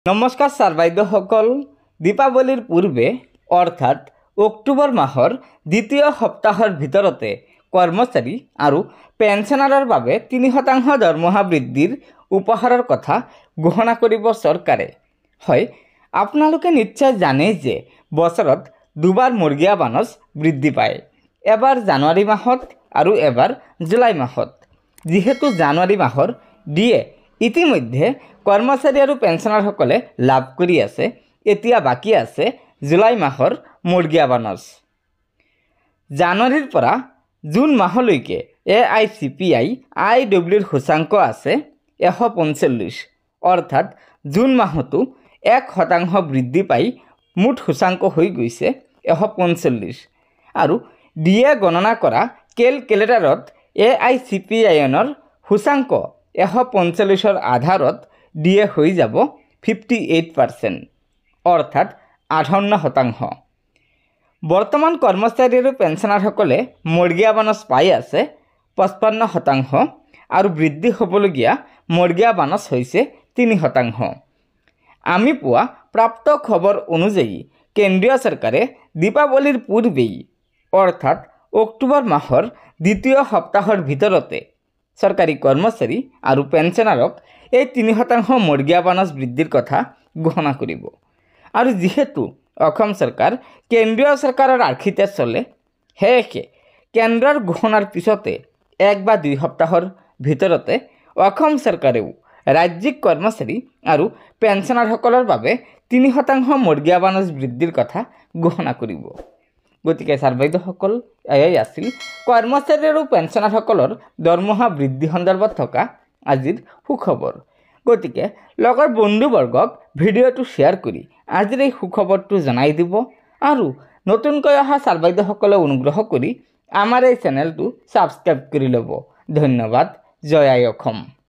নমস্কাৰ ছাৰ বাইদেউসকল, দীপাৱলীৰ পূৰ্বে অৰ্থাৎ অক্টোবৰ মাহৰ দ্বিতীয় সপ্তাহৰ ভিতৰতে কৰ্মচাৰী আৰু পেঞ্চনাৰৰ বাবে 3% দৰমহা বৃদ্ধিৰ উপহাৰৰ কথা ঘোষণা কৰিব চৰকাৰে। হয়, আপোনালোকে নিশ্চয় জানে যে বছৰত দুবাৰ মুৰ্গীয়া বানচ বৃদ্ধি পায়, এবাৰ জানুৱাৰী মাহত আৰু এবাৰ জুলাই মাহত। যিহেতু জানুৱাৰী মাহৰ ডিএ ইতিমধ্যে কৰ্মচাৰী আৰু পেঞ্চনাৰসকলে লাভ কৰি আছে, এতিয়া বাকী আছে জুলাই মাহৰ মুৰ্গীয়া বানচ। জানুৱাৰীৰ পৰা জুন মাহলৈকে AICPI IWৰ সূচাংক আছে 145, অৰ্থাৎ জুন মাহতো 1% বৃদ্ধি পাই মুঠ সূচাংক হৈ গৈছে 145। আৰু ডিএ গণনা কৰা কেলকুলেটৰত AICPIৰ সূচাংক 145ৰ আধাৰত ডিএ হৈ যাব 58%, অৰ্থাৎ 58%। বৰ্তমান কৰ্মচাৰী আৰু পেঞ্চনাৰসকলে মুৰ্গীয়া বানচ পাই আছে 55% আৰু বৃদ্ধি হ'বলগীয়া মুৰ্গীয়া বানচ হৈছে 3%। আমি পোৱা প্ৰাপ্ত খবৰ অনুযায়ী কেন্দ্ৰীয় চৰকাৰে দীপাৱলীৰ পূৰ্বেই অৰ্থাৎ অক্টোবৰ মাহৰ দ্বিতীয় সপ্তাহৰ ভিতৰতে চৰকাৰী কৰ্মচাৰী আৰু পেঞ্চনাৰক এই 3% মুৰ্গীয়া বানচ বৃদ্ধিৰ কথা ঘোষণা কৰিব। আৰু যিহেতু অসম চৰকাৰ কেন্দ্ৰীয় চৰকাৰৰ আৰ্হিতে চলে, সেয়েহে কেন্দ্ৰৰ ঘোষণাৰ পিছতে 1 বা 2 সপ্তাহৰ ভিতৰতে অসম চৰকাৰেও ৰাজ্যিক কৰ্মচাৰী আৰু পেঞ্চনাৰসকলৰ বাবে 3% মুৰ্গীয়া বানচ বৃদ্ধিৰ কথা ঘোষণা কৰিব। গতিকে ছাৰ বাইদেউসকল, এয়াই আছিল কৰ্মচাৰী আৰু পেঞ্চনাৰসকলৰ দৰমহা বৃদ্ধি সন্দৰ্ভত থকা আজিৰ সুখবৰ। গতিকে লগৰ বন্ধুবৰ্গক ভিডিঅ'টো শ্বেয়াৰ কৰি আজিৰ এই সুখবৰটো জনাই দিব আৰু নতুনকৈ অহা ছাৰ বাইদেউসকলে অনুগ্ৰহ কৰি আমাৰ এই চেনেলটো ছাবস্ক্ৰাইব কৰি ল'ব। ধন্যবাদ। জয় আই অসম।